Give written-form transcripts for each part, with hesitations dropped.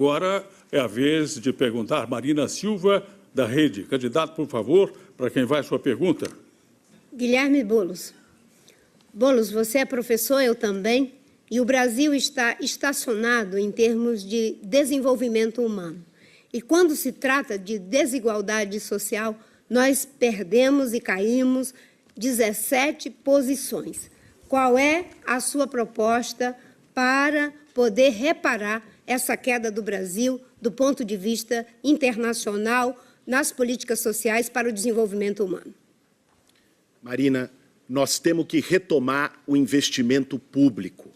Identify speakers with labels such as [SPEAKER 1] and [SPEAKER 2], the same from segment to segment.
[SPEAKER 1] Agora é a vez de perguntar Marina Silva, da Rede. Candidato, por favor, para quem vai a sua pergunta.
[SPEAKER 2] Guilherme Boulos. Boulos, você é professor, eu também, e o Brasil está estacionado em termos de desenvolvimento humano. E quando se trata de desigualdade social, nós perdemos e caímos 17 posições. Qual é a sua proposta para poder reparar essa queda do Brasil do ponto de vista internacional nas políticas sociais para o desenvolvimento humano?
[SPEAKER 3] Marina, nós temos que retomar o investimento público.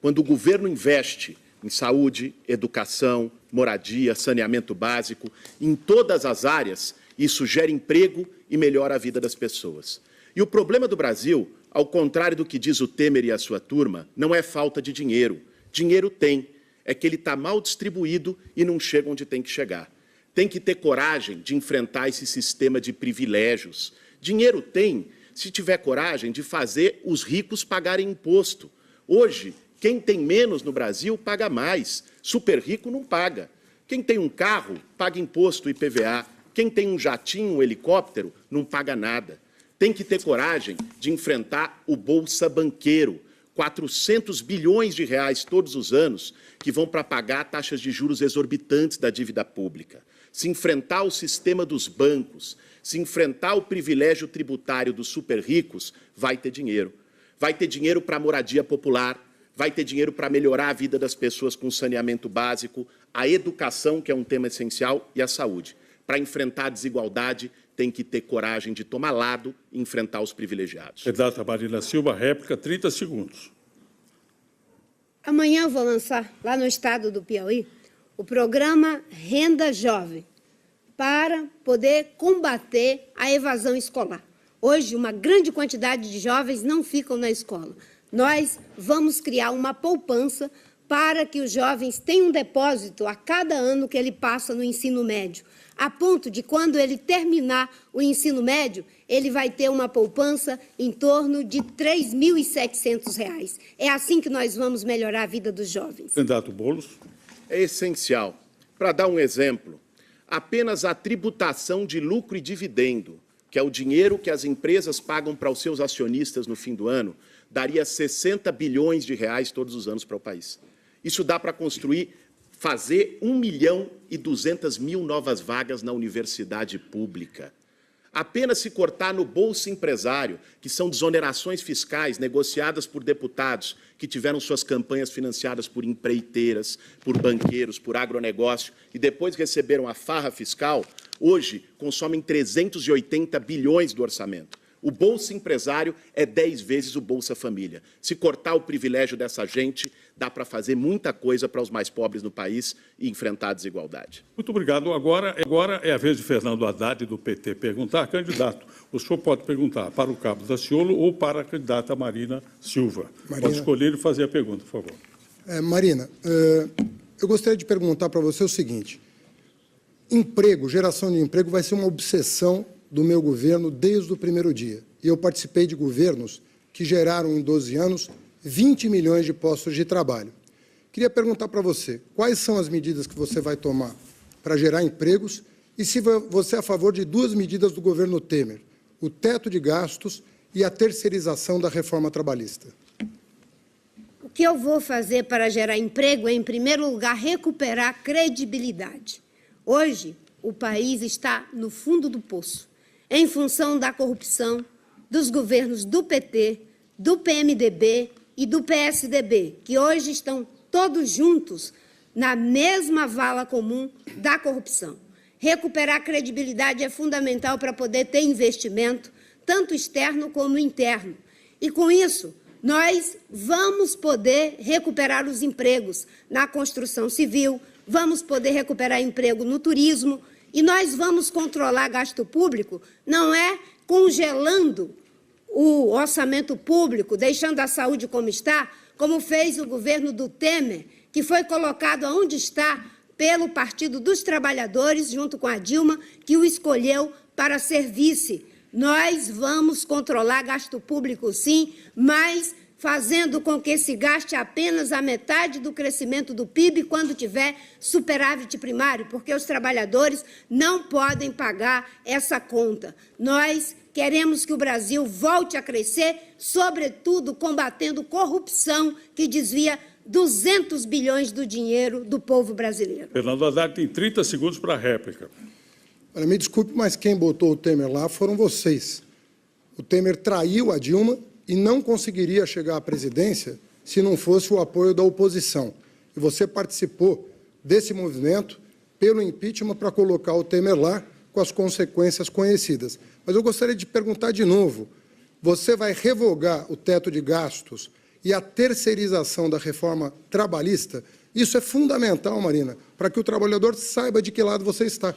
[SPEAKER 3] Quando o governo investe em saúde, educação, moradia, saneamento básico, em todas as áreas, isso gera emprego e melhora a vida das pessoas. E o problema do Brasil, ao contrário do que diz o Temer e a sua turma, não é falta de dinheiro. Dinheiro tem, é que ele está mal distribuído e não chega onde tem que chegar. Tem que ter coragem de enfrentar esse sistema de privilégios. Dinheiro tem, se tiver coragem de fazer os ricos pagarem imposto. Hoje, quem tem menos no Brasil paga mais. Super rico não paga. Quem tem um carro paga imposto e IPVA. Quem tem um jatinho, um helicóptero, não paga nada. Tem que ter coragem de enfrentar o Bolsa Banqueiro. 400 bilhões de reais todos os anos que vão para pagar taxas de juros exorbitantes da dívida pública. Se enfrentar o sistema dos bancos, se enfrentar o privilégio tributário dos super ricos, vai ter dinheiro. Vai ter dinheiro para a moradia popular, vai ter dinheiro para melhorar a vida das pessoas com saneamento básico, a educação, que é um tema essencial, e a saúde. Para enfrentar a desigualdade, tem que ter coragem de tomar lado e enfrentar os privilegiados.
[SPEAKER 1] Candidata Marina Silva, réplica, 30 segundos.
[SPEAKER 2] Amanhã eu vou lançar, lá no estado do Piauí, o programa Renda Jovem, para poder combater a evasão escolar. Hoje, uma grande quantidade de jovens não ficam na escola. Nós vamos criar uma poupança para que os jovens tenham um depósito a cada ano que ele passa no ensino médio, a ponto de, quando ele terminar o ensino médio, ele vai ter uma poupança em torno de R$ 3.700. É assim que nós vamos melhorar a vida dos jovens.
[SPEAKER 1] Candidato Boulos.
[SPEAKER 3] É essencial. Para dar um exemplo, apenas a tributação de lucro e dividendo, que é o dinheiro que as empresas pagam para os seus acionistas no fim do ano, daria 60 bilhões de reais todos os anos para o país. Isso dá para fazer 1.200.000 novas vagas na universidade pública. Apenas se cortar no Bolsa Empresário, que são desonerações fiscais negociadas por deputados que tiveram suas campanhas financiadas por empreiteiras, por banqueiros, por agronegócio e depois receberam a farra fiscal, hoje consomem 380 bilhões do orçamento. O Bolsa Empresário é 10 vezes o Bolsa Família. Se cortar o privilégio dessa gente, dá para fazer muita coisa para os mais pobres no país e enfrentar a desigualdade.
[SPEAKER 1] Muito obrigado. Agora é a vez de Fernando Haddad, do PT, perguntar. Candidato, o senhor pode perguntar para o Cabo Daciolo ou para a candidata Marina Silva.
[SPEAKER 4] Marina,
[SPEAKER 1] pode escolher e fazer a pergunta, por favor.
[SPEAKER 4] Marina, eu gostaria de perguntar para você o seguinte. Emprego, geração de emprego vai ser uma obsessão do meu governo desde o primeiro dia. E eu participei de governos que geraram em 12 anos 20 milhões de postos de trabalho. Queria perguntar para você, quais são as medidas que você vai tomar para gerar empregos e se você é a favor de duas medidas do governo Temer, o teto de gastos e a terceirização da reforma trabalhista.
[SPEAKER 2] O que eu vou fazer para gerar emprego é, em primeiro lugar, recuperar a credibilidade. Hoje, o país está no fundo do poço, em função da corrupção dos governos do PT, do PMDB e do PSDB, que hoje estão todos juntos na mesma vala comum da corrupção. Recuperar a credibilidade é fundamental para poder ter investimento, tanto externo como interno. E, com isso, nós vamos poder recuperar os empregos na construção civil, vamos poder recuperar emprego no turismo, e nós vamos controlar gasto público, não é congelando o orçamento público, deixando a saúde como está, como fez o governo do Temer, que foi colocado onde está pelo Partido dos Trabalhadores, junto com a Dilma, que o escolheu para ser vice. Nós vamos controlar gasto público, sim, mas fazendo com que se gaste apenas a metade do crescimento do PIB quando tiver superávit primário, porque os trabalhadores não podem pagar essa conta. Nós queremos que o Brasil volte a crescer, sobretudo combatendo corrupção que desvia 200 bilhões do dinheiro do povo brasileiro.
[SPEAKER 1] Fernando Haddad tem 30 segundos para a réplica.
[SPEAKER 4] Olha, me desculpe, mas quem botou o Temer lá foram vocês. O Temer traiu a Dilma e não conseguiria chegar à presidência se não fosse o apoio da oposição. E você participou desse movimento pelo impeachment para colocar o Temer lá com as consequências conhecidas. Mas eu gostaria de perguntar de novo, você vai revogar o teto de gastos e a terceirização da reforma trabalhista? Isso é fundamental, Marina, para que o trabalhador saiba de que lado você está.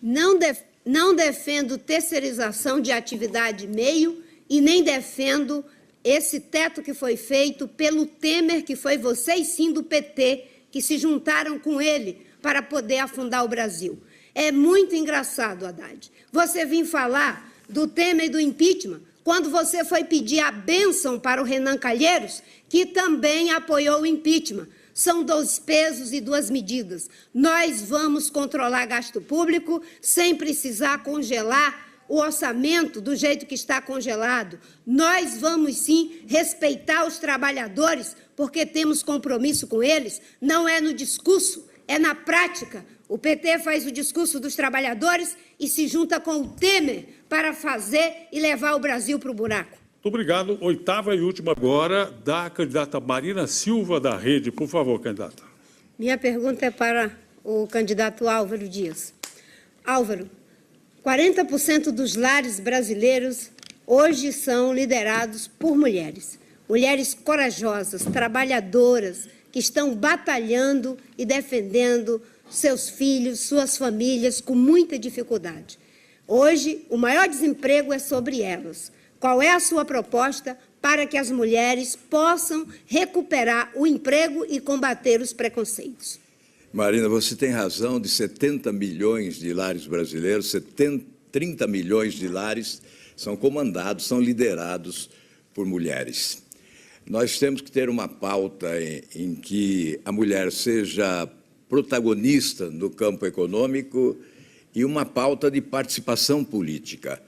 [SPEAKER 2] Não defendo terceirização de atividade meio e nem defendo esse teto que foi feito pelo Temer, que foi vocês sim do PT, que se juntaram com ele para poder afundar o Brasil. É muito engraçado, Haddad. Você vir falar do Temer e do impeachment quando você foi pedir a bênção para o Renan Calheiros, que também apoiou o impeachment. São 2 pesos e 2 medidas. Nós vamos controlar gasto público sem precisar congelar o orçamento do jeito que está congelado. Nós vamos, sim, respeitar os trabalhadores, porque temos compromisso com eles. Não é no discurso, é na prática. O PT faz o discurso dos trabalhadores e se junta com o Temer para fazer e levar o Brasil para o buraco.
[SPEAKER 1] Muito obrigado. 8ª e última agora, da candidata Marina Silva, da Rede. Por favor, candidata.
[SPEAKER 2] Minha pergunta é para o candidato Álvaro Dias. Álvaro, 40% dos lares brasileiros hoje são liderados por mulheres. Mulheres corajosas, trabalhadoras, que estão batalhando e defendendo seus filhos, suas famílias, com muita dificuldade. Hoje, o maior desemprego é sobre elas. Qual é a sua proposta para que as mulheres possam recuperar o emprego e combater os preconceitos?
[SPEAKER 5] Marina, você tem razão, de 70 milhões de lares brasileiros, 30 milhões de lares são comandados, são liderados por mulheres. Nós temos que ter uma pauta em que a mulher seja protagonista no campo econômico e uma pauta de participação política.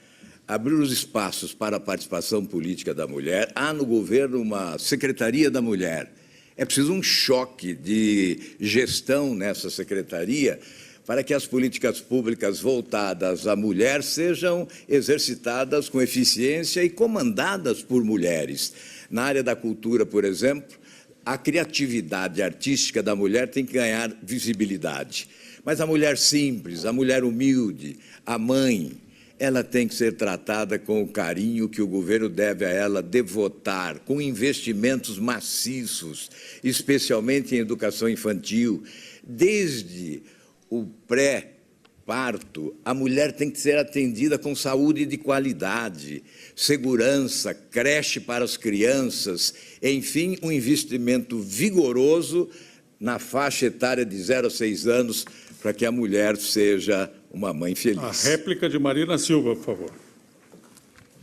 [SPEAKER 5] Abrir os espaços para a participação política da mulher. Há no governo uma Secretaria da Mulher. É preciso um choque de gestão nessa secretaria para que as políticas públicas voltadas à mulher sejam exercitadas com eficiência e comandadas por mulheres. Na área da cultura, por exemplo, a criatividade artística da mulher tem que ganhar visibilidade. Mas a mulher simples, a mulher humilde, a mãe, ela tem que ser tratada com o carinho que o governo deve a ela devotar, com investimentos maciços, especialmente em educação infantil. Desde o pré-parto, a mulher tem que ser atendida com saúde de qualidade, segurança, creche para as crianças, enfim, um investimento vigoroso na faixa etária de 0 a 6 anos, para que a mulher seja uma mãe feliz.
[SPEAKER 1] A réplica de Marina Silva, por favor.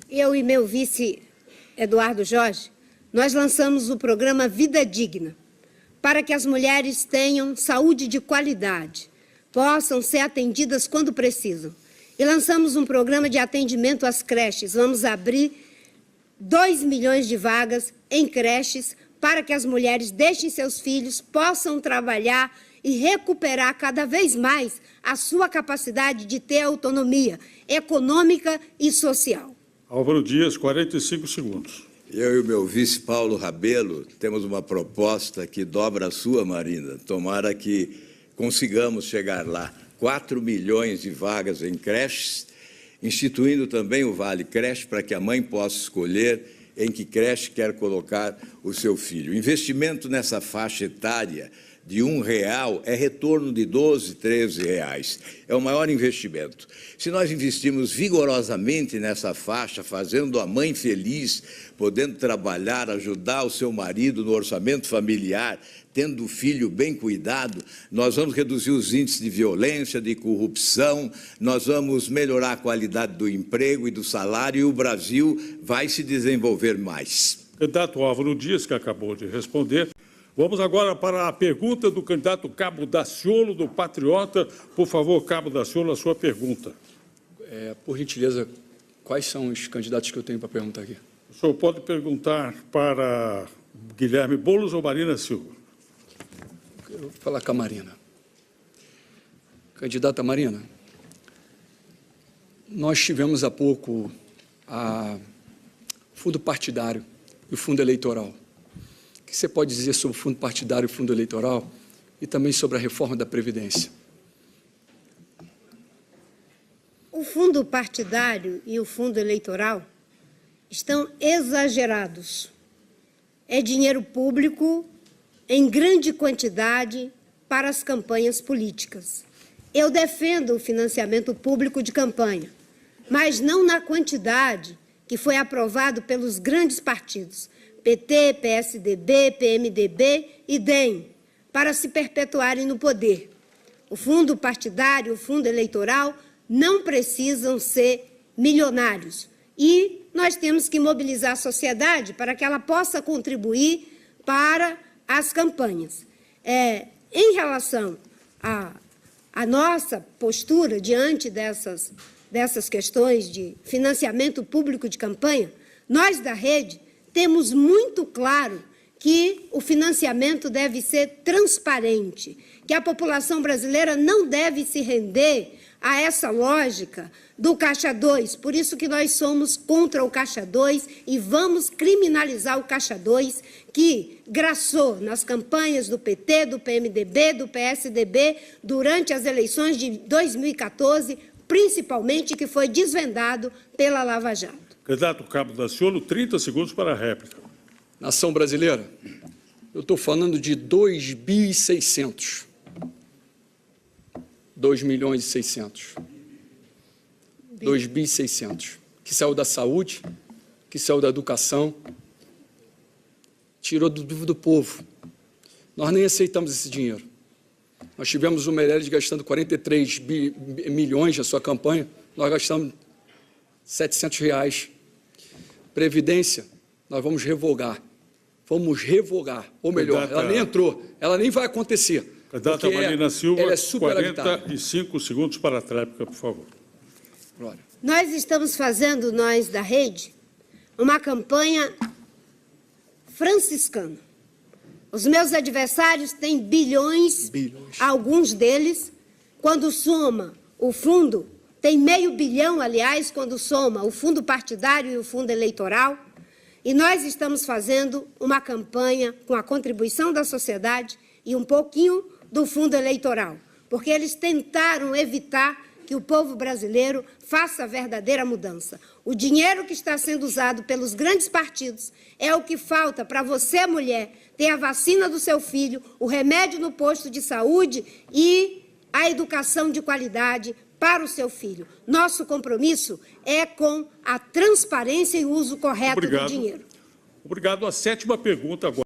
[SPEAKER 2] Eu e meu vice, Eduardo Jorge, nós lançamos o programa Vida Digna, para que as mulheres tenham saúde de qualidade, possam ser atendidas quando precisam. E lançamos um programa de atendimento às creches. Vamos abrir 2 milhões de vagas em creches para que as mulheres deixem seus filhos, possam trabalhar e recuperar cada vez mais a sua capacidade de ter autonomia econômica e social.
[SPEAKER 1] Álvaro Dias, 45 segundos.
[SPEAKER 5] Eu e o meu vice, Paulo Rabelo, temos uma proposta que dobra a sua, Marina. Tomara que consigamos chegar lá. 4 milhões de vagas em creches, instituindo também o Vale Creche, para que a mãe possa escolher em que creche quer colocar o seu filho. O investimento nessa faixa etária de R$1 é retorno de R$12, R$13. É o maior investimento. Se nós investirmos vigorosamente nessa faixa, fazendo a mãe feliz, podendo trabalhar, ajudar o seu marido no orçamento familiar, tendo o filho bem cuidado, nós vamos reduzir os índices de violência, de corrupção, nós vamos melhorar a qualidade do emprego e do salário, e o Brasil vai se desenvolver mais.
[SPEAKER 1] Candidato Álvaro Dias, que acabou de responder. Vamos agora para a pergunta do candidato Cabo Daciolo, do Patriota. Por favor, Cabo Daciolo, a sua pergunta.
[SPEAKER 6] Por gentileza, quais são os candidatos que eu tenho para perguntar aqui?
[SPEAKER 1] O senhor pode perguntar para Guilherme Boulos ou Marina Silva.
[SPEAKER 6] Eu vou falar com a Marina. Candidata Marina, nós tivemos há pouco o fundo partidário e o fundo eleitoral. O que você pode dizer sobre o fundo partidário e o fundo eleitoral e também sobre a reforma da Previdência?
[SPEAKER 2] O fundo partidário e o fundo eleitoral estão exagerados. É dinheiro público em grande quantidade para as campanhas políticas. Eu defendo o financiamento público de campanha, mas não na quantidade que foi aprovado pelos grandes partidos, PT, PSDB, PMDB e DEM, para se perpetuarem no poder. O fundo partidário e o fundo eleitoral não precisam ser milionários. E nós temos que mobilizar a sociedade para que ela possa contribuir para as campanhas. Em relação à nossa postura diante dessas questões de financiamento público de campanha, nós da Rede temos muito claro que o financiamento deve ser transparente, que a população brasileira não deve se render a essa lógica do Caixa 2. Por isso que nós somos contra o Caixa 2 e vamos criminalizar o Caixa 2, que graçou nas campanhas do PT, do PMDB, do PSDB, durante as eleições de 2014, principalmente, que foi desvendado pela Lava Jato.
[SPEAKER 1] Candidato Cabo Daciolo, 30 segundos para a réplica.
[SPEAKER 6] Nação brasileira, eu estou falando de 2.600. 2.600.000. 2.600.000. Que saiu da saúde, que saiu da educação, tirou do povo. Nós nem aceitamos esse dinheiro. Nós tivemos o Meirelles gastando 43 milhões na sua campanha, nós gastamos R$700. Previdência, nós vamos revogar. Vamos revogar. Ou melhor, ela nem entrou, ela nem vai acontecer.
[SPEAKER 1] Candidata Marina Silva,
[SPEAKER 6] ela é superavitável.
[SPEAKER 1] 45 segundos para a réplica, por favor.
[SPEAKER 6] Glória.
[SPEAKER 2] Nós estamos fazendo, nós da Rede, uma campanha franciscana. Os meus adversários têm bilhões, alguns deles, quando soma o fundo, tem $500 milhão, aliás, quando soma o fundo partidário e o fundo eleitoral, e nós estamos fazendo uma campanha com a contribuição da sociedade e um pouquinho do fundo eleitoral, porque eles tentaram evitar que o povo brasileiro faça a verdadeira mudança. O dinheiro que está sendo usado pelos grandes partidos é o que falta para você, mulher, ter a vacina do seu filho, o remédio no posto de saúde e a educação de qualidade para o seu filho. Nosso compromisso é com a transparência e o uso correto do dinheiro.
[SPEAKER 1] Obrigado. A sétima pergunta agora.